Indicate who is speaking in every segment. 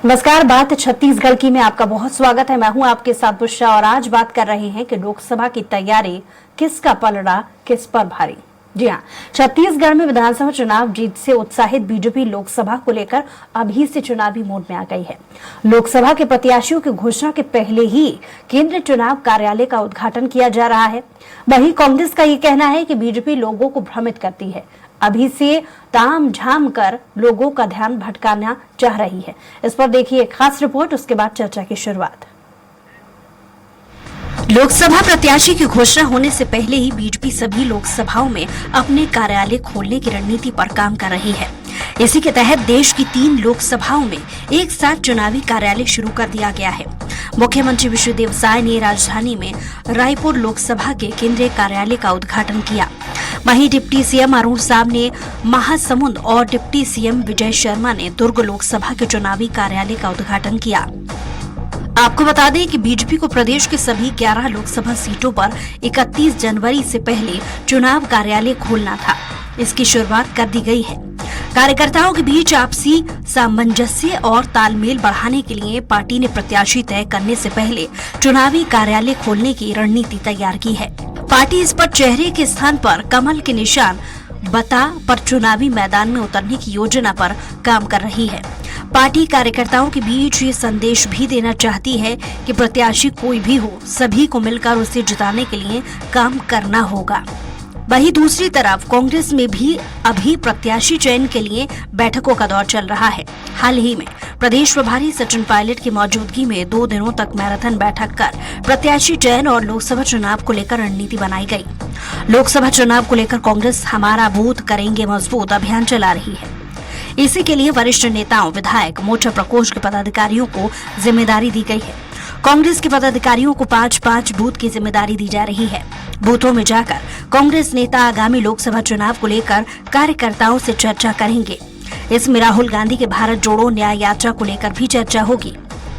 Speaker 1: नमस्कार, बात छत्तीसगढ़ की में आपका बहुत स्वागत है। मैं हूं आपके साथ बुशा और आज बात कर रहे हैं कि लोकसभा की तैयारी किसका पलड़ा किस पर भारी। जी हां, छत्तीसगढ़ में विधानसभा चुनाव जीत से उत्साहित बीजेपी लोकसभा को लेकर अभी से चुनावी मोड में आ गई है। लोकसभा के प्रत्याशियों की घोषणा के पहले ही केंद्रीय चुनाव कार्यालय का उद्घाटन किया जा रहा है। वहीं कांग्रेस का ये कहना है कि बीजेपी लोगों को भ्रमित करती है, अभी से ताम झाम कर लोगों का ध्यान भटकाना चाह रही है। इस पर देखिए एक खास रिपोर्ट, उसके बाद चर्चा की शुरुआत। लोकसभा प्रत्याशी की घोषणा होने से पहले ही बीजेपी सभी लोकसभाओं में अपने कार्यालय खोलने की रणनीति पर काम कर रही है। इसी के तहत देश की 3 लोकसभाओं में एक साथ चुनावी कार्यालय शुरू कर दिया गया है। मुख्यमंत्री विष्णुदेव साय ने राजधानी में रायपुर लोकसभा के केंद्रीय कार्यालय का उद्घाटन किया। वहीं डिप्टी सीएम अरुण साव ने महासमुंद और डिप्टी सीएम विजय शर्मा ने दुर्ग लोकसभा के चुनावी कार्यालय का उद्घाटन किया। आपको बता दें कि बीजेपी को प्रदेश के सभी 11 लोकसभा सीटों पर 31 जनवरी से पहले चुनाव कार्यालय खोलना था। इसकी शुरुआत कर दी गई है। कार्यकर्ताओं के बीच आपसी सामंजस्य और तालमेल बढ़ाने के लिए पार्टी ने प्रत्याशी तय करने से पहले चुनावी कार्यालय खोलने की रणनीति तैयार की है। पार्टी इस पर चेहरे के स्थान पर कमल के निशान बता पर चुनावी मैदान में उतरने की योजना पर काम कर रही है। पार्टी कार्यकर्ताओं के बीच ये संदेश भी देना चाहती है कि प्रत्याशी कोई भी हो, सभी को मिलकर उसे जिताने के लिए काम करना होगा। वहीं दूसरी तरफ कांग्रेस में भी अभी प्रत्याशी चयन के लिए बैठकों का दौर चल रहा है। हाल ही में प्रदेश प्रभारी सचिन पायलट की मौजूदगी में 2 दिनों तक मैराथन बैठक कर प्रत्याशी चयन और लोकसभा चुनाव को लेकर रणनीति बनाई गई। लोकसभा चुनाव को लेकर कांग्रेस हमारा बूथ करेंगे मजबूत अभियान चला रही है। इसी के लिए वरिष्ठ नेताओं, विधायक, मोर्चा प्रकोष्ठ के पदाधिकारियों को जिम्मेदारी दी गई है। कांग्रेस के पदाधिकारियों को 5-5 बूथ की जिम्मेदारी दी जा रही है। बूथों में जाकर कांग्रेस नेता आगामी लोकसभा चुनाव को लेकर कार्यकर्ताओं से चर्चा करेंगे। इसमें राहुल गांधी के भारत जोड़ो न्याय यात्रा को लेकर भी चर्चा होगी।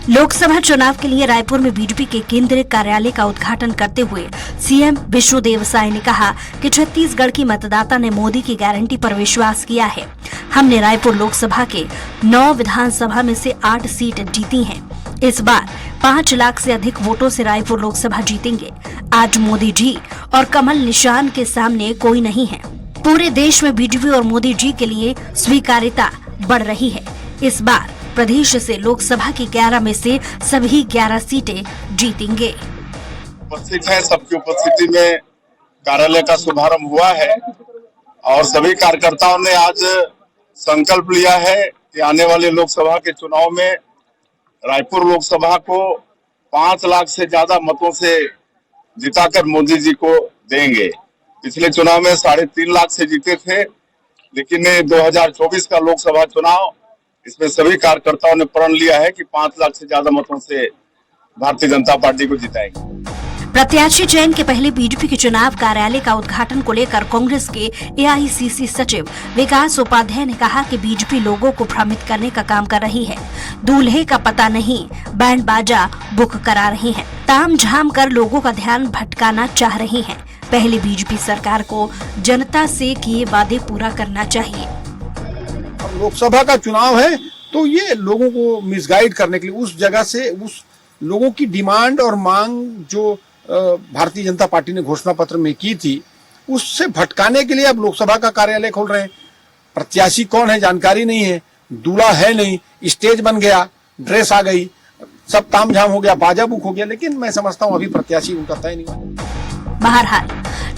Speaker 1: लोकसभा चुनाव के लिए रायपुर में बीजेपी के केंद्रीय कार्यालय का उद्घाटन करते हुए सीएम विष्णुदेव साय ने कहा कि छत्तीसगढ़ की मतदाता ने मोदी की गारंटी पर विश्वास किया है। हमने रायपुर लोकसभा के 9 विधानसभा में से 8 सीट जीती हैं। इस बार 5 लाख से अधिक वोटों से रायपुर लोकसभा जीतेंगे। आज मोदी जी और कमल निशान के सामने कोई नहीं है। पूरे देश में बीजेपी और मोदी जी के लिए स्वीकार्यता बढ़ रही है। इस बार प्रदेश से लोकसभा की 11 में से सभी 11 सीटें जीतेंगे।
Speaker 2: उपस्थित है, सबकी उपस्थिति में कार्यालय का शुभारंभ हुआ है और सभी कार्यकर्ताओं ने आज संकल्प लिया है कि आने वाले लोकसभा के चुनाव में रायपुर लोकसभा को 5 लाख से ज्यादा मतों से जिताकर मोदी जी को देंगे। पिछले चुनाव में 3.5 लाख से जीते थे, लेकिन 2024 का लोकसभा चुनाव, इसमें सभी कार्यकर्ताओं ने प्रण लिया है कि 5 लाख से ज्यादा मतों से भारतीय जनता पार्टी को जिताएंगे।
Speaker 1: प्रत्याशी चयन के पहले बीजेपी के चुनाव कार्यालय का उद्घाटन को लेकर कांग्रेस के एआईसीसी सचिव विकास उपाध्याय ने कहा कि बीजेपी लोगों को भ्रमित करने का काम कर रही है। दूल्हे का पता नहीं, बैंड बाजा बुक करा रही है, ताम झाम कर लोगों का ध्यान भटकाना चाह रही है। पहले बीजेपी सरकार को जनता से किए वादे पूरा करना चाहिए।
Speaker 3: लोकसभा का चुनाव है तो ये लोगों को मिसगाइड करने के लिए उस जगह से उस लोगों की डिमांड और मांग जो भारतीय जनता पार्टी ने घोषणा पत्र में की थी, उससे भटकाने के लिए अब लोकसभा का कार्यालय खोल रहे हैं। प्रत्याशी कौन है जानकारी नहीं है, दूल्हा है नहीं, स्टेज बन गया, ड्रेस आ गई, सब तामझाम हो गया, बाजा बुक हो गया, लेकिन मैं समझता हूँ अभी प्रत्याशी उनका तय नहीं हुआ।
Speaker 1: बहरहाल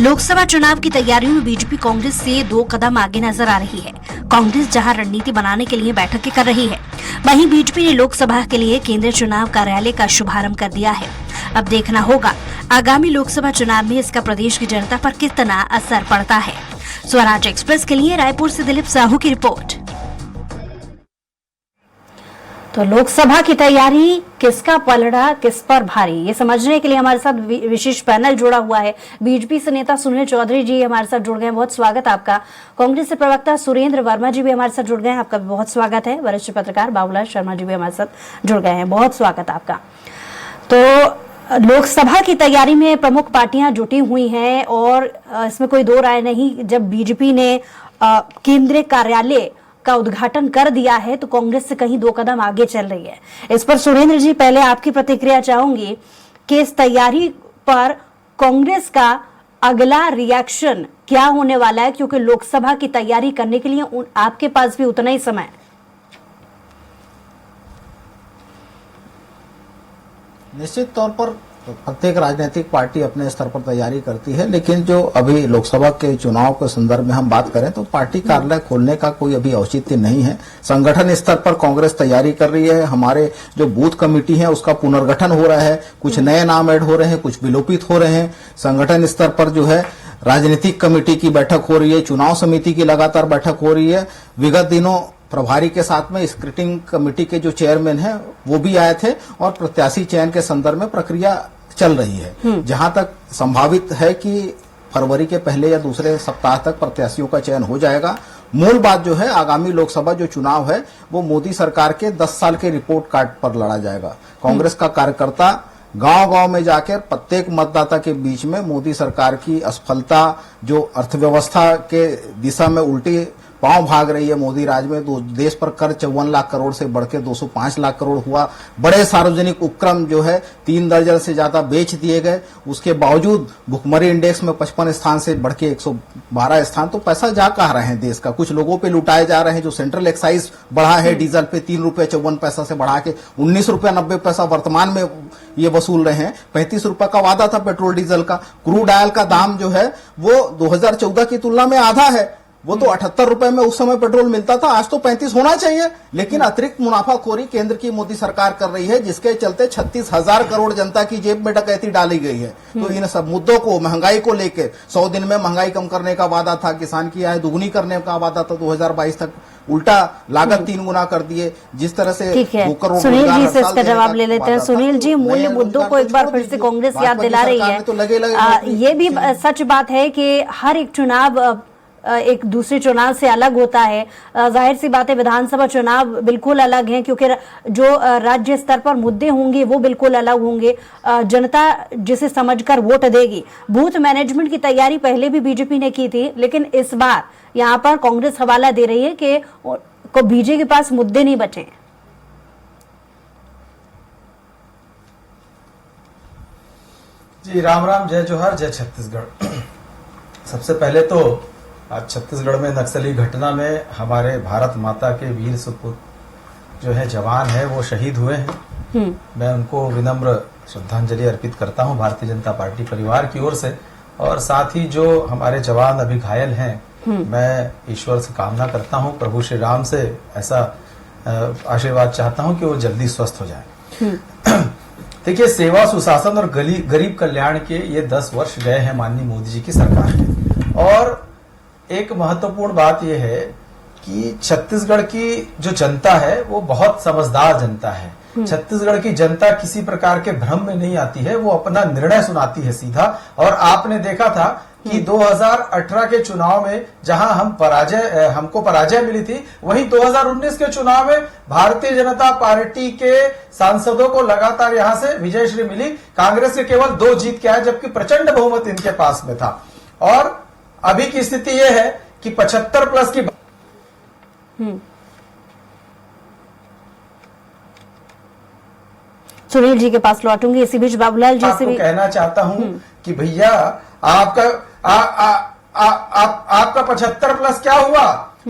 Speaker 1: लोकसभा चुनाव की तैयारियों में बीजेपी कांग्रेस से 2 कदम आगे नजर आ रही है। कांग्रेस जहां रणनीति बनाने के लिए बैठकें कर रही है, वहीं बीजेपी ने लोकसभा के लिए केंद्रीय चुनाव कार्यालय का शुभारंभ कर दिया है। अब देखना होगा आगामी लोकसभा चुनाव में इसका प्रदेश की जनता पर कितना असर पड़ता है। स्वराज एक्सप्रेस के लिए रायपुर से दिलीप साहू की रिपोर्ट। तो लोकसभा की तैयारी किसका पलड़ा किस पर भारी, ये समझने के लिए हमारे साथ विशेष पैनल जुड़ा हुआ है। बीजेपी से नेता सुनील चौधरी जी हमारे साथ जुड़ गए, बहुत स्वागत आपका। कांग्रेस से प्रवक्ता सुरेंद्र वर्मा जी भी हमारे साथ जुड़ गए हैं, आपका भी बहुत स्वागत है। वरिष्ठ पत्रकार बाबूलाल शर्मा जी भी हमारे साथ जुड़ गए हैं, बहुत स्वागत आपका। तो लोकसभा की तैयारी में प्रमुख पार्टियां जुटी हुई हैं और इसमें कोई दो राय नहीं। जब बीजेपी ने केंद्रीय कार्यालय का उद्घाटन कर दिया है तो कांग्रेस से कहीं 2 कदम आगे चल रही है। इस पर सुरेंद्र जी पहले आपकी प्रतिक्रिया चाहूंगी कि इस तैयारी पर कांग्रेस का अगला रिएक्शन क्या होने वाला है, क्योंकि लोकसभा की तैयारी करने के लिए आपके पास भी उतना ही समय है।
Speaker 4: निश्चित तौर पर प्रत्येक राजनीतिक पार्टी अपने स्तर पर तैयारी करती है, लेकिन जो अभी लोकसभा के चुनाव के संदर्भ में हम बात करें तो पार्टी कार्यालय खोलने का कोई अभी औचित्य नहीं है। संगठन स्तर पर कांग्रेस तैयारी कर रही है। हमारे जो बूथ कमेटी है उसका पुनर्गठन हो रहा है, कुछ नए नाम ऐड हो रहे हैं, कुछ विलोपित हो रहे हैं। संगठन स्तर पर जो है राजनीतिक कमेटी की बैठक हो रही है, चुनाव समिति की लगातार बैठक हो रही है। विगत दिनों प्रभारी के साथ में स्क्रीनिंग कमेटी के जो चेयरमैन हैं वो भी आए थे और प्रत्याशी चयन के संदर्भ में प्रक्रिया चल रही है। जहां तक संभावित है कि फरवरी के पहले या दूसरे सप्ताह तक प्रत्याशियों का चयन हो जाएगा। मूल बात जो है, आगामी लोकसभा जो चुनाव है वो मोदी सरकार के 10 साल के रिपोर्ट कार्ड पर लड़ा जाएगा। कांग्रेस का कार्यकर्ता गांव-गांव में जाकर प्रत्येक मतदाता के बीच में मोदी सरकार की असफलता, जो अर्थव्यवस्था के दिशा में उल्टी पांव भाग रही है मोदी राज में, देश पर कर 54 लाख करोड़ से बढ़ के 205 लाख करोड़ हुआ, बड़े सार्वजनिक उपक्रम जो है 3 दर्जन से ज्यादा बेच दिए गए, उसके बावजूद भुखमरी इंडेक्स में 55 स्थान से बढ़ के 112 स्थान, तो पैसा जा कहाँ रहे हैं देश का? कुछ लोगों पे लुटाए जा रहे हैं। जो सेंट्रल एक्साइज बढ़ा है डीजल पे 3 रुपए 54 पैसा से बढ़ा के 19 रुपया 90 पैसा वर्तमान में ये वसूल रहे हैं। 35 रुपए का वादा था पेट्रोल डीजल का। क्रूड ऑयल का दाम जो है वो 2014 की तुलना में आधा है। वो तो 78 रुपए में उस समय पेट्रोल मिलता था, आज तो 35 होना चाहिए। लेकिन अतिरिक्त मुनाफाखोरी केंद्र की मोदी सरकार कर रही है, जिसके चलते 36,000 करोड़ जनता की जेब में डकैती डाली गई है। तो इन सब मुद्दों को, महंगाई को लेकर 100 दिन में महंगाई कम करने का वादा था, किसान की आय दुगुनी करने का वादा था, 2022 तक उल्टा लागत 3 गुना कर दिए। जिस तरह से
Speaker 1: ठीक है, सुनील जी से इसका जवाब ले लेते हैं। सुनील जी, मूल्य मुद्दों को एक बार फिर से कांग्रेस याद दिला रही है। ये भी सच बात है कि हर एक चुनाव एक दूसरे चुनाव से अलग होता है। जाहिर सी बात है, विधानसभा चुनाव बिल्कुल अलग हैं, क्योंकि जो राज्य स्तर पर मुद्दे होंगे वो बिल्कुल अलग होंगे। जनता जिसे समझकर वोट देगी। बूथ मैनेजमेंट की तैयारी पहले भी बीजेपी ने की थी, लेकिन इस बार यहाँ पर कांग्रेस हवाला दे रही है कि बीजेपी के पास मुद्दे नहीं बचे।
Speaker 5: जी राम राम, जय जोहार, जय छत्तीसगढ़। सबसे पहले तो आज छत्तीसगढ़ में नक्सली घटना में हमारे भारत माता के वीर सुपुत्र जो है जवान है वो शहीद हुए हैं। मैं उनको विनम्र श्रद्धांजलि अर्पित करता हूं भारतीय जनता पार्टी परिवार की ओर से। और साथ ही जो हमारे जवान अभी घायल हैं, मैं ईश्वर से कामना करता हूं, प्रभु श्री राम से ऐसा आशीर्वाद चाहता हूं कि वो जल्दी स्वस्थ हो जाए। देखिए, सेवा, सुशासन और गरीब कल्याण के ये 10 वर्ष गए हैं माननीय मोदी जी की सरकार के। और एक महत्वपूर्ण बात यह है कि छत्तीसगढ़ की जो जनता है वो बहुत समझदार जनता है। छत्तीसगढ़ की जनता किसी प्रकार के भ्रम में नहीं आती है, वो अपना निर्णय सुनाती है सीधा। और आपने देखा था कि 2018 के चुनाव में जहां हमको पराजय मिली थी, वहीं 2019 के चुनाव में भारतीय जनता पार्टी के सांसदों को लगातार यहां से विजयश्री मिली। कांग्रेस के केवल 2 जीत के आए, जबकि प्रचंड बहुमत इनके पास में था। और अभी की स्थिति यह है कि 75 प्लस की
Speaker 1: सुनील जी के पास लौटूंगी। इसी बीच बाबूलाल जी से भी
Speaker 5: कहना चाहता हूं कि भैया आपका आपका 75 प्लस क्या हुआ?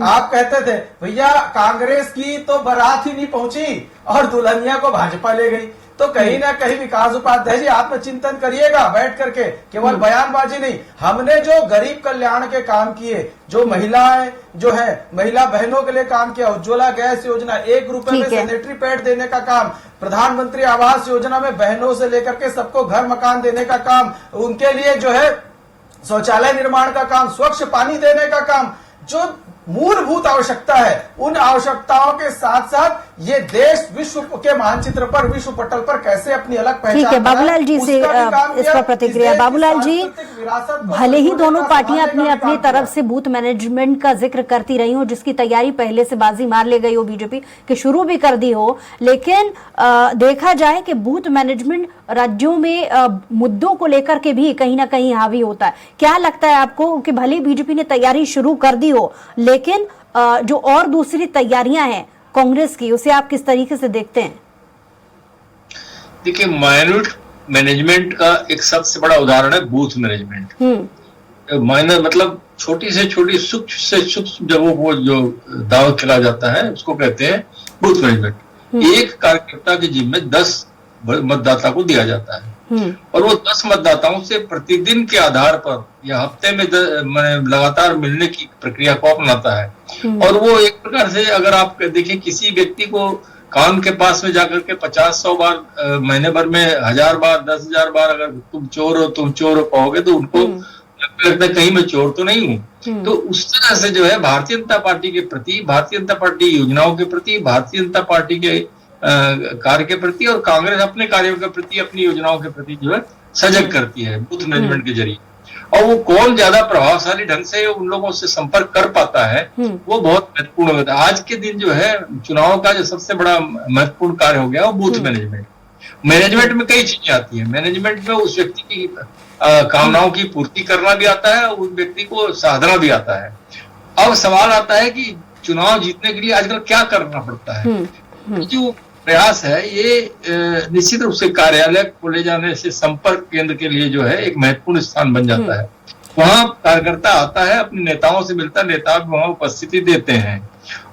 Speaker 5: आप कहते थे भैया कांग्रेस की तो बारात ही नहीं पहुंची और दुल्हनिया को भाजपा ले गई। तो कहीं ना कहीं विकास उपाध्याय जी आत्मचिंतन करिएगा बैठ करके, केवल बयानबाजी नहीं। हमने जो गरीब कल्याण के काम किए, जो महिलाएं जो है महिला बहनों के लिए काम किया, उज्ज्वला गैस योजना, 1 रुपए में सैनिटरी पैड देने का काम, प्रधानमंत्री आवास योजना में बहनों से लेकर के सबको घर मकान देने का काम, उनके लिए जो है शौचालय निर्माण का काम, स्वच्छ पानी देने का काम, जो मूलभूत आवश्यकता है, उन आवश्यकताओं के साथ साथ ये देश विश्व के मानचित्र पर, विश्व पटल पर कैसे अपनी अलग पहचान।
Speaker 1: ठीक है, बाबूलाल जी से इस पर प्रतिक्रिया। बाबूलाल जी, भले ही दोनों पार्टियां अपनी अपनी तरफ से बूथ मैनेजमेंट का जिक्र करती रही हो, जिसकी तैयारी पहले से बाजी मार ले गई हो, बीजेपी के शुरू भी कर दी हो, लेकिन देखा जाए कि बूथ मैनेजमेंट राज्यों में मुद्दों को लेकर के भी कहीं ना कहीं हावी होता है। क्या लगता है आपको कि भले बीजेपी ने तैयारी शुरू कर दी हो, लेकिन जो और दूसरी तैयारियां हैं कांग्रेस की, उसे आप किस तरीके से देखते हैं?
Speaker 6: देखिए, माइनॉरिटी मैनेजमेंट का एक सबसे बड़ा उदाहरण है बूथ मैनेजमेंट। माइनर मतलब छोटी से छोटी, सूक्ष्म से सूक्ष्म जगहों को जो दाव खेला जाता है उसको कहते हैं बूथ मैनेजमेंट। एक कार्यकर्ता के जिम्मे 10 मतदाता को दिया जाता है और वो 10 मतदाताओं से प्रतिदिन के आधार पर या हफ्ते में लगातार मिलने की प्रक्रिया को अपनाता है। और वो एक प्रकार से, अगर आप देखिए, किसी व्यक्ति को कान के पास में जाकर के 50-100 बार महीने भर में 1000 बार 10,000 बार अगर तुम चोर हो कहोगे तो उनको लगता है कहीं मैं चोर तो नहीं हूं। तो उस तरह से जो है भारतीय जनता पार्टी के प्रति, भारतीय जनता पार्टी योजनाओं के प्रति, भारतीय जनता पार्टी के कार्य के प्रति और कांग्रेस अपने कार्यों के प्रति, अपनी योजनाओं के प्रति जो है सजग करती है बूथ मैनेजमेंट के जरिए। और वो कौन ज्यादा प्रभावशाली ढंग से उन लोगों से संपर्क कर पाता है वो बहुत महत्वपूर्ण होता है। आज के दिन जो है चुनाव का जो सबसे बड़ा महत्वपूर्ण कार्य हो गया वो बूथ मैनेजमेंट। मैनेजमेंट में कई चीजें आती है। मैनेजमेंट में उस व्यक्ति की कामनाओं की पूर्ति करना भी आता है, उस व्यक्ति को साधना भी आता है। अब सवाल आता है कि चुनाव जीतने के लिए आजकल क्या करना पड़ता है। जो प्रयास है ये निश्चित रूप से कार्यालय खोले जाने से संपर्क केंद्र के लिए जो है एक महत्वपूर्ण स्थान बन जाता है। वहां कार्यकर्ता आता है, अपने नेताओं से मिलता है, नेता भी वहां उपस्थिति देते हैं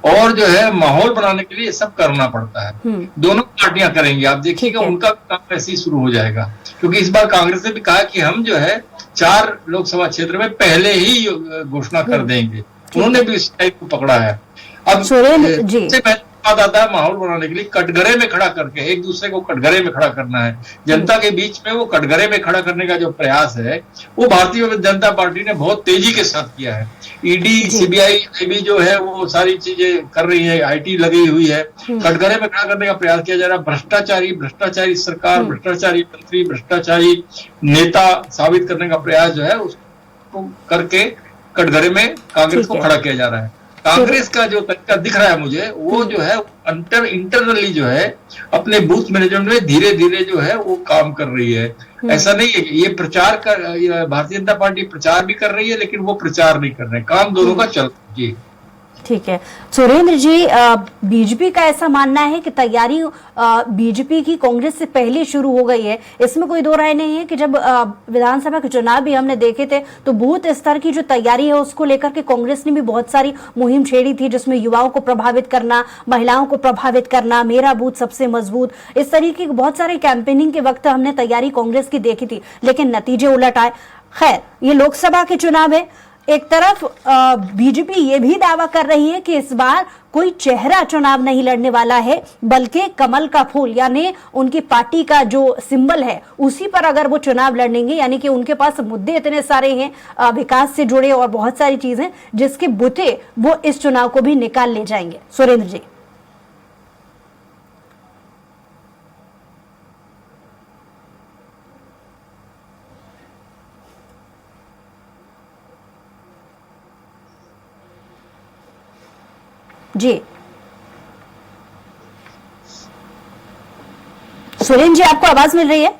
Speaker 6: और जो है माहौल बनाने के लिए सब करना पड़ता है। दोनों पार्टियां करेंगी, आप देखिएगा उनका काम ऐसे ही शुरू हो जाएगा। क्योंकि इस बार कांग्रेस ने भी कहा कि हम जो है 4 लोकसभा क्षेत्र में पहले ही घोषणा कर देंगे। उन्होंने भी इस टाइप को पकड़ा है। अब सबसे पहले बात आता है माहौल बनाने के लिए कटघरे में खड़ा करके, एक दूसरे को कटघरे में खड़ा करना है जनता के बीच में। वो कटघरे में खड़ा करने का जो प्रयास है वो भारतीय जनता पार्टी ने बहुत तेजी के साथ किया है। ईडी, सीबीआई भी जो है वो सारी चीजें कर रही है, आईटी लगी हुई है, कटघरे में खड़ा करने का प्रयास किया जा रहा है। भ्रष्टाचारी सरकार, भ्रष्टाचारी मंत्री, भ्रष्टाचारी नेता साबित करने का प्रयास जो है उसको करके कटघरे में कांग्रेस को खड़ा किया जा रहा है। कांग्रेस का जो तरीका दिख रहा है मुझे, वो जो है इंटरनली जो है अपने बूथ मैनेजमेंट में धीरे धीरे जो है वो काम कर रही है। ऐसा नहीं है कि ये प्रचार कर, भारतीय जनता पार्टी प्रचार भी कर रही है लेकिन वो प्रचार नहीं कर रहे, काम दोनों का चल रहा है। जी
Speaker 1: ठीक है सुरेंद्र जी, बीजेपी का ऐसा मानना है कि तैयारी बीजेपी की कांग्रेस से पहले शुरू हो गई है। इसमें कोई दो राय नहीं है कि जब विधानसभा के चुनाव भी हमने देखे थे तो बूथ स्तर की जो तैयारी है उसको लेकर के कांग्रेस ने भी बहुत सारी मुहिम छेड़ी थी, जिसमें युवाओं को प्रभावित करना, महिलाओं को प्रभावित करना, मेरा बूथ सबसे मजबूत, इस तरीके की बहुत सारी कैंपेनिंग के वक्त हमने तैयारी कांग्रेस की देखी थी, लेकिन नतीजे उलट आए। खैर, ये लोकसभा के चुनाव है। एक तरफ बीजेपी ये भी दावा कर रही है कि इस बार कोई चेहरा चुनाव नहीं लड़ने वाला है, बल्कि कमल का फूल यानी उनकी पार्टी का जो सिंबल है उसी पर अगर वो चुनाव लड़ेंगे, यानी कि उनके पास मुद्दे इतने सारे हैं विकास से जुड़े और बहुत सारी चीजें जिसके बुते वो इस चुनाव को भी निकाल ले जाएंगे। सुरेंद्र जी। जी सुरेंद्र जी, आपको आवाज मिल रही है?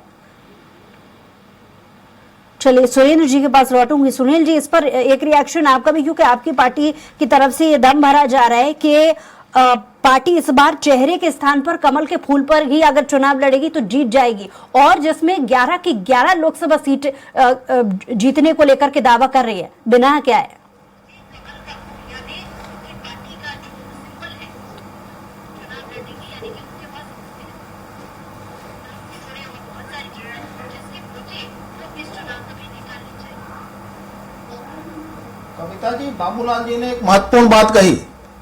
Speaker 1: चलिए सुरेंद्र जी के पास लौटूंगी। सुनील जी, इस पर एक रिएक्शन आपका भी, क्योंकि आपकी पार्टी की तरफ से ये दम भरा जा रहा है कि पार्टी इस बार चेहरे के स्थान पर कमल के फूल पर ही अगर चुनाव लड़ेगी तो जीत जाएगी, और जिसमें 11 की 11 लोकसभा सीट जीतने को लेकर के दावा कर रही है। बिना क्या है?
Speaker 4: कविता जी, बाबूलाल जी ने एक महत्वपूर्ण बात कही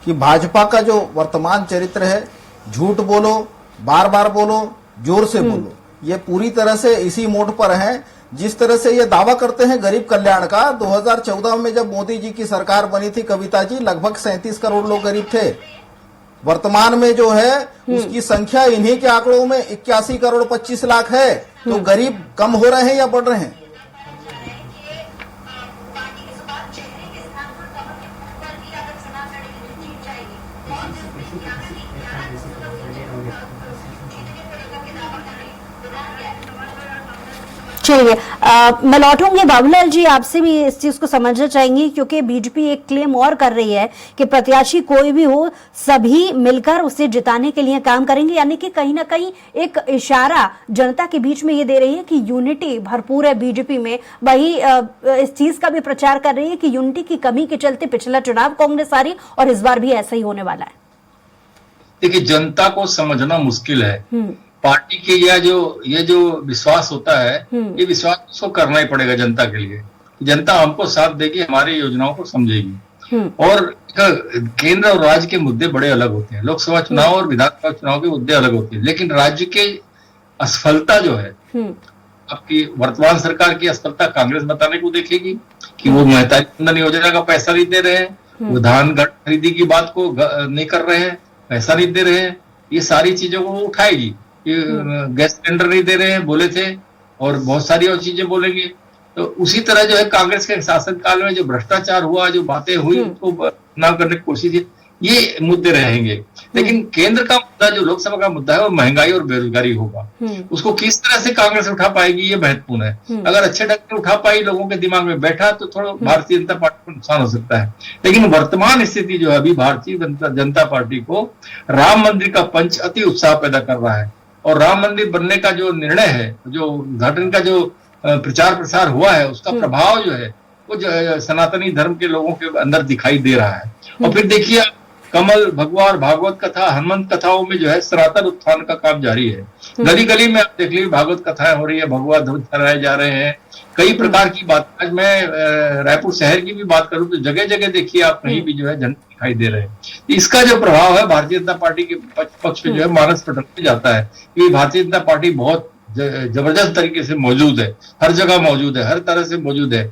Speaker 4: कि भाजपा का जो वर्तमान चरित्र है, झूठ बोलो, बार बार बोलो, जोर से बोलो, ये पूरी तरह से इसी मोड पर है। जिस तरह से ये दावा करते हैं गरीब कल्याण का, 2014 में जब मोदी जी की सरकार बनी थी कविता जी, लगभग 37 करोड़ लोग गरीब थे। वर्तमान में जो है उसकी संख्या इन्हीं के आंकड़ों में 81 करोड़ 25 लाख है। तो गरीब कम हो रहे हैं या बढ़ रहे हैं?
Speaker 1: चलिए मैं लौटूंगी बाबूलाल जी, आपसे भी इस चीज को समझना चाहेंगे, क्योंकि बीजेपी एक क्लेम और कर रही है कि प्रत्याशी कोई भी हो सभी मिलकर उसे जिताने के लिए काम करेंगे, यानी कि कहीं ना कहीं एक इशारा जनता के बीच में ये दे रही है कि यूनिटी भरपूर है बीजेपी में। वही इस चीज का भी प्रचार कर रही है कि यूनिटी की कमी के चलते पिछला चुनाव कांग्रेस हारी और इस बार भी ऐसा ही होने वाला है।
Speaker 6: देखिए, जनता को समझना मुश्किल है। पार्टी के ये जो विश्वास होता है, ये विश्वास उसको करना ही पड़ेगा जनता के लिए। जनता हमको साथ देगी, हमारी योजनाओं को समझेगी। और केंद्र और राज्य के मुद्दे बड़े अलग होते हैं। लोकसभा चुनाव और विधानसभा चुनाव के मुद्दे अलग होते हैं, लेकिन राज्य के असफलता जो है, आपकी वर्तमान सरकार की असफलता कांग्रेस बताने को देखेगी कि वो महतारी वंदन योजना का पैसा नहीं दे रहे हैं, वो धान खरीदी की बात को नहीं कर रहे हैं, पैसा नहीं दे रहे हैं, ये सारी चीजों को वो उठाएगी। गैस सिलेंडर नहीं दे रहे हैं बोले थे, और बहुत सारी और चीजें बोलेंगे। तो उसी तरह जो है कांग्रेस के शासनकाल में जो भ्रष्टाचार हुआ, जो बातें हुई, उसको ना करने की कोशिश की, ये मुद्दे रहेंगे। लेकिन केंद्र का मुद्दा, जो लोकसभा का मुद्दा है, वो महंगाई और बेरोजगारी होगा। उसको किस तरह से कांग्रेस उठा पाएगी, ये महत्वपूर्ण है। अगर अच्छे ढंग से उठा पाई, लोगों के दिमाग में बैठा, तो थोड़ा भारतीय जनता पार्टी को नुकसान हो सकता है। लेकिन वर्तमान स्थिति जो है, अभी भारतीय जनता पार्टी को राम मंदिर का पंच अति उत्साह पैदा कर रहा है। और राम मंदिर बनने का जो निर्णय है, जो उद्घाटन का जो प्रचार प्रसार हुआ है, उसका प्रभाव जो है वो जो सनातनी धर्म के लोगों के अंदर दिखाई दे रहा है। और फिर देखिए, कमल, भगवान, भागवत कथा, हनुमंत कथाओं में जो है सनातन उत्थान का काम जारी है। गली गली में आप देख लीजिए, भागवत कथाएं हो रही है, भगवा ध्वज फहराए जा रहे हैं, कई प्रकार की बात। आज मैं रायपुर शहर की भी बात करूं तो जगह जगह देखिए आप, कहीं भी जो है झंडे दिखाई दे रहे हैं। इसका जो प्रभाव है भारतीय जनता पार्टी के पक्ष में जो है मानस पटल में जाता है कि भारतीय जनता पार्टी बहुत जबरदस्त तरीके से मौजूद है, हर जगह मौजूद है, हर तरह से मौजूद है।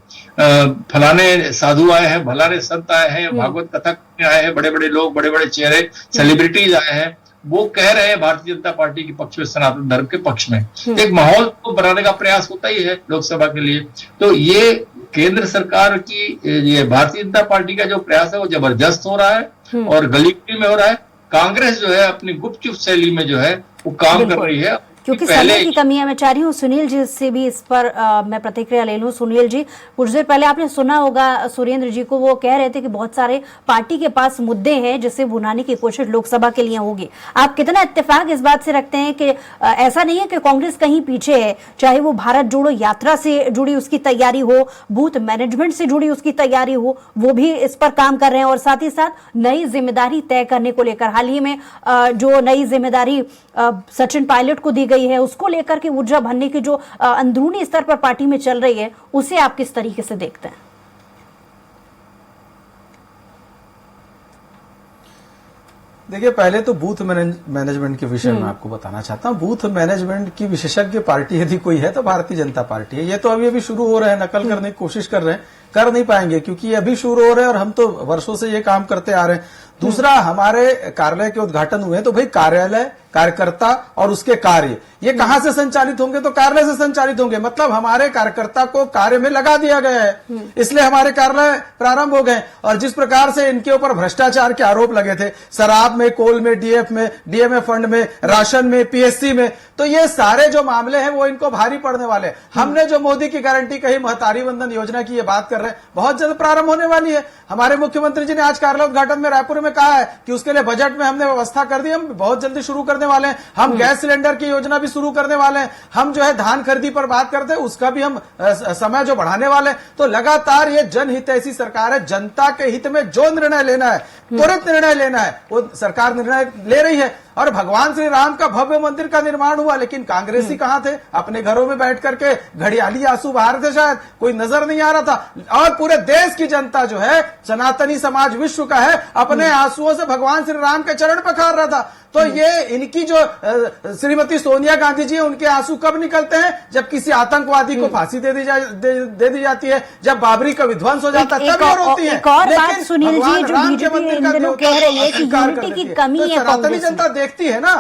Speaker 6: फलाने साधु आए हैं, फलाने संत आए हैं, भागवत कथा करने आए हैं, बड़े बड़े लोग, बड़े बड़े चेहरे, सेलिब्रिटीज आए हैं, वो कह रहे हैं भारतीय जनता पार्टी के पक्ष में, सनातन धर्म के पक्ष में। एक माहौल को बनाने का प्रयास होता ही है लोकसभा के लिए। तो ये केंद्र सरकार की, ये भारतीय जनता पार्टी का जो प्रयास है वो जबरदस्त हो रहा है और गली गली में हो रहा है। कांग्रेस जो है अपनी गुपचुप शैली में जो है वो काम कर रही है।
Speaker 1: क्योंकि समय की कमी है, मैं चाह रही हूँ सुनील जी से भी इस पर मैं प्रतिक्रिया ले लूं। सुनील जी, कुछ देर पहले आपने सुना होगा सुरेंद्र जी को, वो कह रहे थे कि बहुत सारे पार्टी के पास मुद्दे हैं जिसे भुनाने की कोशिश लोकसभा के लिए होगी। आप कितना इत्तेफाक इस बात से रखते हैं कि ऐसा नहीं है कि कांग्रेस कहीं पीछे है? चाहे वो भारत जोड़ो यात्रा से जुड़ी उसकी तैयारी हो, बूथ मैनेजमेंट से जुड़ी उसकी तैयारी हो, वो भी इस पर काम कर रहे हैं। और साथ ही साथ नई जिम्मेदारी तय करने को लेकर हाल ही में जो नई जिम्मेदारी सचिन पायलट को दी है, उसको लेकर के ऊर्जा भरने की जो अंदरूनी स्तर पर पार्टी में चल रही है, उसे आप किस तरीके से देखते हैं?
Speaker 5: देखिए, पहले तो बूथ मैनेजमेंट के विषय में आपको बताना चाहता हूं। बूथ मैनेजमेंट की विशेषज्ञ पार्टी यदि कोई है तो भारतीय जनता पार्टी है। ये तो अभी शुरू हो रहे हैं, नकल करने की कोशिश कर रहे हैं, कर नहीं पाएंगे क्योंकि ये अभी शुरू हो रहे हैं और हम तो वर्षों से ये काम करते आ रहे हैं। दूसरा, हमारे कार्यालय के उद्घाटन हुए तो भाई कार्यालय, कार्यकर्ता और उसके कार्य ये कहां से संचालित होंगे? तो कार्यालय से संचालित होंगे। मतलब हमारे कार्यकर्ता को कार्य में लगा दिया गया है, इसलिए हमारे कार्यालय प्रारंभ हो गए। और जिस प्रकार से इनके ऊपर भ्रष्टाचार के आरोप लगे थे, शराब में, कोल में, डीएफ में, डीएमए फंड में, राशन में, पीएससी में, तो ये सारे जो मामले हैं वो इनको भारी पड़ने वाले। हमने जो मोदी की गारंटी कही, महतारी वंदन योजना की ये बात कर रहे हैं, बहुत जल्द प्रारंभ होने वाली है। हमारे मुख्यमंत्री जी ने आज कार्यालय उद्घाटन में रायपुर में कहा है कि उसके लिए बजट में हमने व्यवस्था कर दी, हम बहुत जल्दी शुरू करने वाले हैं। हम गैस सिलेंडर की योजना भी शुरू करने वाले हैं। हम जो है धान खरीदी पर बात करते हैं, उसका भी हम समय जो बढ़ाने वाले हैं। तो लगातार ये जनहित ऐसी सरकार है, जनता के हित में जो निर्णय लेना है, त्वरित निर्णय लेना है, वो सरकार निर्णय ले रही है। और भगवान श्री राम का भव्य मंदिर का निर्माण हुआ, लेकिन कांग्रेसी कहां थे? अपने घरों में बैठ करके घड़ियाली आंसू बहा रहे थे, शायद कोई नजर नहीं आ रहा था। और पूरे देश की जनता जो है, सनातनी समाज विश्व का है, अपने आंसुओं से भगवान श्री राम के चरण पखार रहा था। तो ये इनकी जो श्रीमती सोनिया गांधी जी है, उनके आंसू कब निकलते हैं? जब किसी आतंकवादी को फांसी दे दी जाती है, जब बाबरी का विध्वंस हो जाता है, तब ये रोती है।
Speaker 1: एक और बात सुनील जी, जो बीजेपी इन दिनों कह रही है कि यूनिटी की कमी है,
Speaker 5: सनातनी जनता देखती है ना,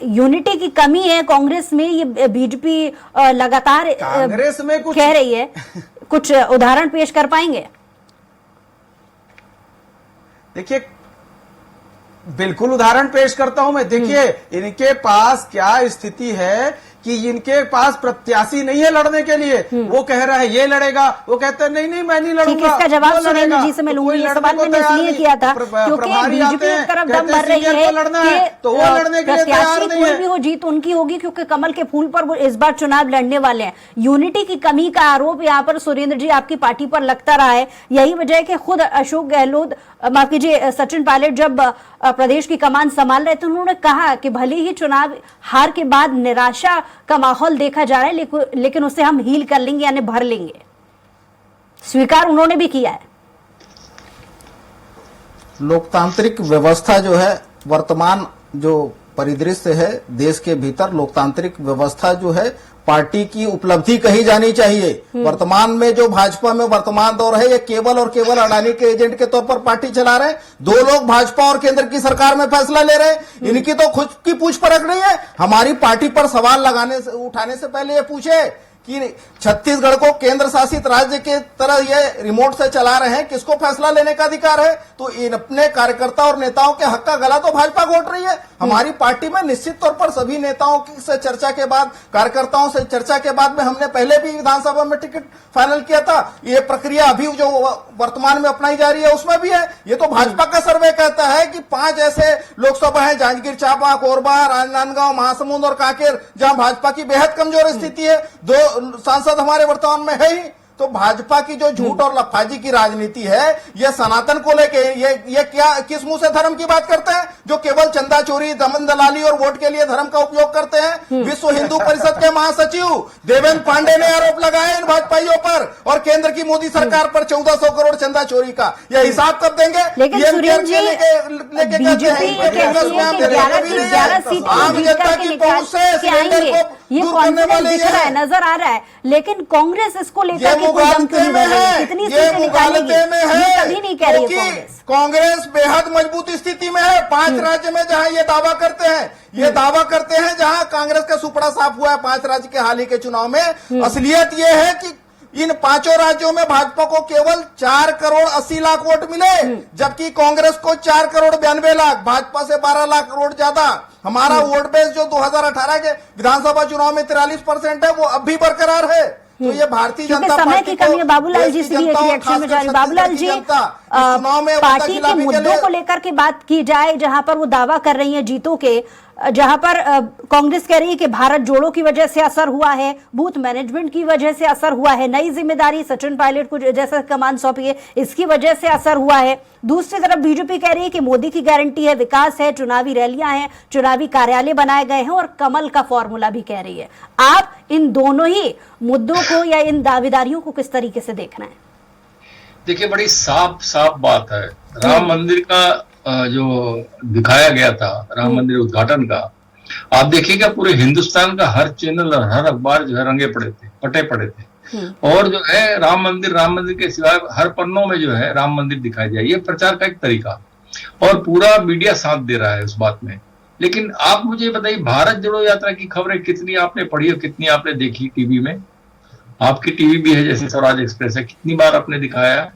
Speaker 1: यूनिटी की कमी है कांग्रेस में। ये बीजेपी लगातार
Speaker 5: कांग्रेस में कुछ
Speaker 1: कह रही है, कुछ उदाहरण पेश कर पाएंगे?
Speaker 5: देखिए, बिल्कुल उदाहरण पेश करता हूं मैं। देखिए, इनके पास क्या स्थिति है कि इनके पास प्रत्याशी नहीं है लड़ने के लिए, वो कह रहा है ये लड़ेगा, वो कहते हैं नहीं नहीं मैं नहीं लड़ूंगा।
Speaker 1: इसका जवाब सुरेंद्र जी से मैं लूंगी। ये सवाल मैंने इसलिए किया था क्योंकि बीजेपी एक तरफ दम भर रही है
Speaker 5: तो वो लड़ने के लिए तैयार नहीं है।
Speaker 1: कोई भी हो जीत उनकी होगी क्योंकि कमल के फूल पर वो इस बार चुनाव लड़ने वाले हैं। यूनिटी की कमी का आरोप यहाँ पर सुरेंद्र जी आपकी पार्टी पर लगता रहा है। यही वजह है कि खुद अशोक गहलोत, माफ कीजिए, सचिन पायलट जब प्रदेश की कमान संभाल रहे थे उन्होंने कहा कि भले ही चुनाव हार के बाद निराशा का माहौल देखा जा रहा है लेकिन उसे हम हील कर लेंगे यानी भर लेंगे। स्वीकार उन्होंने भी किया है।
Speaker 4: लोकतांत्रिक व्यवस्था जो है, वर्तमान जो परिदृश्य है देश के भीतर, लोकतांत्रिक व्यवस्था जो है पार्टी की उपलब्धि कही जानी चाहिए। वर्तमान में जो भाजपा में वर्तमान दौर है, ये केवल और केवल अडानी के एजेंट के तौर पर पार्टी चला रहे हैं। दो लोग भाजपा और केंद्र की सरकार में फैसला ले रहे हैं। इनकी तो खुद की पूछ परख नहीं है। हमारी पार्टी पर सवाल उठाने से पहले ये पूछे कि छत्तीसगढ़ को केंद्र शासित राज्य के तरह ये रिमोट से चला रहे हैं, किसको फैसला लेने का अधिकार है? तो इन अपने कार्यकर्ता और नेताओं के हक का गला तो भाजपा घोट रही है। हमारी पार्टी में निश्चित तौर पर सभी नेताओं से चर्चा के बाद, कार्यकर्ताओं से चर्चा के बाद में हमने पहले भी विधानसभा में टिकट फाइनल किया था। ये प्रक्रिया अभी जो वर्तमान में अपनाई जा रही है उसमें भी है। ये तो भाजपा का सर्वे कहता है कि 5 ऐसे लोकसभा है, जांजगीर चांपा, कोरबा, राजनांदगांव, महासमुंद और कांकेर, जहां भाजपा की बेहद कमजोर स्थिति है। 2 सांसद हमारे वर्तमान में है ही। तो भाजपा की जो झूठ और लफाजी की राजनीति है, ये सनातन को लेके ये क्या, किस मुंह से धर्म की बात करते हैं? जो केवल चंदा चोरी, दमन दलाली और वोट के लिए धर्म का उपयोग करते हैं। विश्व हिंदू परिषद के महासचिव देवेंद्र पांडे ने आरोप लगाया इन भाजपाइयों पर और केंद्र की मोदी सरकार पर 1400 करोड़ चंदा चोरी का। यह हिसाब कब देंगे?
Speaker 1: लेकिन सुरेंद्र जी, आम जनता की पहुंच से सिलेंडर को दूर करने वाले दिख रहा है, नजर आ रहा है, लेकिन कांग्रेस इसको लेकर
Speaker 3: मुगालते में है, ये मुगालते में है। कांग्रेस बेहद मजबूत स्थिति में है। 5 राज्य में जहां ये दावा करते हैं, जहां कांग्रेस का सुपड़ा साफ हुआ है 5 राज्य के हाल ही के चुनाव में। असलियत ये है कि इन 5 राज्यों में भाजपा को केवल 4 करोड़ 80 लाख वोट मिले, जबकि कांग्रेस को 4 करोड़ 92 लाख, भाजपा से 12 लाख वोट ज्यादा। हमारा वोट बेस जो 2018 के विधानसभा चुनाव में 43% है, वो अब भी बरकरार है। तो ये भारतीय जनता
Speaker 1: समय की कमी है। बाबूलाल जी से भी एक रिएक्शन में जा रही। बाबूलाल जी, पार्टी के मुद्दों को लेकर के बात की जाए, जहां पर वो दावा कर रही है जीतों के, जहां पर कांग्रेस कह रही है कि भारत जोड़ो की वजह से असर हुआ है, बूथ मैनेजमेंट की वजह से असर हुआ है, नई जिम्मेदारी सचिन पायलट को जैसा कमान सौंपी है इसकी वजह से असर हुआ है। दूसरी तरफ बीजेपी कह रही है कि मोदी की गारंटी है, विकास है, चुनावी रैलियां हैं, चुनावी कार्यालय बनाए गए हैं और कमल का फॉर्मूला भी कह रही है। आप इन दोनों ही मुद्दों को या इन दावेदारियों को किस तरीके से देखना है?
Speaker 6: देखिए, बड़ी साफ बात है। राम मंदिर का जो दिखाया गया था, राम मंदिर उद्घाटन का, आप देखिएगा पूरे हिंदुस्तान का हर चैनल और हर अखबार जो है रंगे पटे पड़े थे। और जो है राम मंदिर के सिवाय हर पन्नों में जो है राम मंदिर दिखाई दिया। ये प्रचार का एक तरीका, और पूरा मीडिया साथ दे रहा है उस बात में। लेकिन आप मुझे बताइए, भारत जोड़ो यात्रा की खबरें कितनी आपने पढ़ी और कितनी आपने देखी टीवी में? आपकी टीवी भी है जैसे स्वराज एक्सप्रेस है, कितनी बार आपने दिखाया?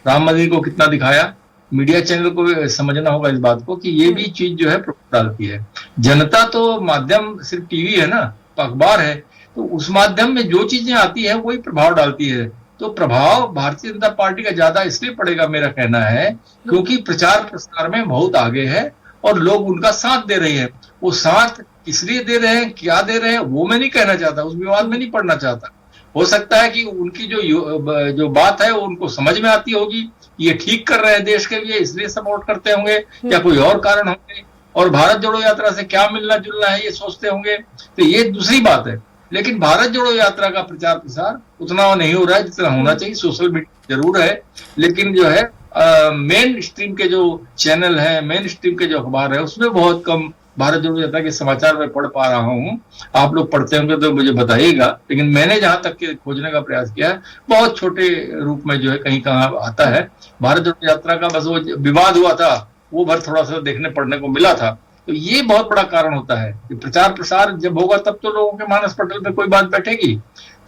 Speaker 6: राम मंदिर को कितना दिखाया? मीडिया चैनल को भी समझना होगा इस बात को कि ये भी चीज जो है प्रभाव डालती है। जनता तो माध्यम सिर्फ टीवी है ना, अखबार है, तो उस माध्यम में जो चीजें आती है वही प्रभाव डालती है। तो प्रभाव भारतीय जनता पार्टी का ज्यादा इसलिए पड़ेगा, मेरा कहना है, क्योंकि प्रचार प्रसार में बहुत आगे है और लोग उनका साथ दे रहे हैं। वो साथ इसलिए दे रहे हैं, क्या दे रहे हैं वो मैं नहीं कहना चाहता, उस विवाद में नहीं पड़ना चाहता। हो सकता है कि उनकी जो बात है वो उनको समझ में आती होगी, ये ठीक कर रहे हैं देश के लिए इसलिए सपोर्ट करते होंगे, या कोई और कारण होंगे, और भारत जोड़ो यात्रा से क्या मिलना जुलना है ये सोचते होंगे, तो ये दूसरी बात है। लेकिन भारत जोड़ो यात्रा का प्रचार प्रसार उतना नहीं हो रहा है जितना होना चाहिए। सोशल मीडिया जरूर है, लेकिन जो है मेन स्ट्रीम के जो चैनल है, मेन स्ट्रीम के जो अखबार है, उसमें बहुत कम भारत जोड़ो यात्रा के समाचार में पढ़ पा रहा हूँ। आप लोग पढ़ते होंगे तो मुझे बताइएगा, लेकिन मैंने जहां तक के खोजने का प्रयास किया है, बहुत छोटे रूप में जो है कहीं कहाँ आता है। भारत जोड़ो यात्रा का बस वो विवाद हुआ था, वो भर थोड़ा सा देखने पढ़ने को मिला था। तो ये बहुत बड़ा कारण होता है कि प्रचार प्रसार जब होगा तब तो लोगों के मानस पटल पे कोई बात बैठेगी।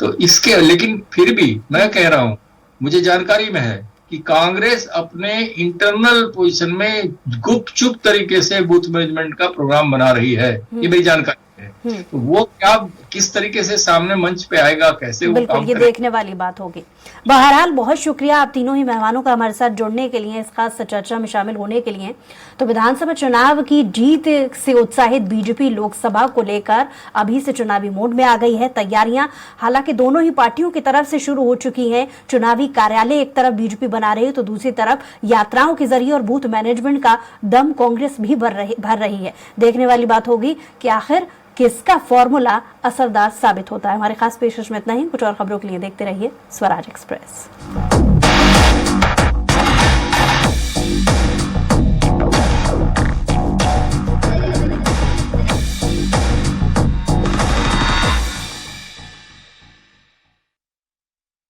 Speaker 6: तो इसके, लेकिन फिर भी मैं कह रहा हूं, मुझे जानकारी में है कि कांग्रेस अपने इंटरनल पोजीशन में गुपचुप तरीके से बूथ मैनेजमेंट का प्रोग्राम बना रही है। ये मेरी जानकारी। है, तो वो क्या किस तरीके से सामने मंच पे आएगा, कैसे वो
Speaker 1: बिल्कुल,
Speaker 6: काम
Speaker 1: ये
Speaker 6: करेगा?
Speaker 1: देखने वाली बात होगी। बहरहाल बहुत शुक्रिया आप तीनों ही मेहमानों का हमारे साथ जुड़ने के लिए, इस खास चर्चा में शामिल होने के लिए। तो विधानसभा चुनाव की जीत से उत्साहित बीजेपी लोकसभा को लेकर अभी से चुनावी मोड में आ गई है। तैयारियां हालांकि दोनों ही पार्टियों की तरफ से शुरू हो चुकी हैं। चुनावी कार्यालय एक तरफ बीजेपी बना रही है तो दूसरी तरफ यात्राओं के जरिए और बूथ मैनेजमेंट का दम कांग्रेस भी भर रही है। देखने वाली बात होगी कि आखिर किसका फॉर्मूला असरदार साबित होता है। हमारे खास पेशकश में इतना ही। कुछ और खबरों के लिए देखते रहिए स्वराज एक्सप्रेस।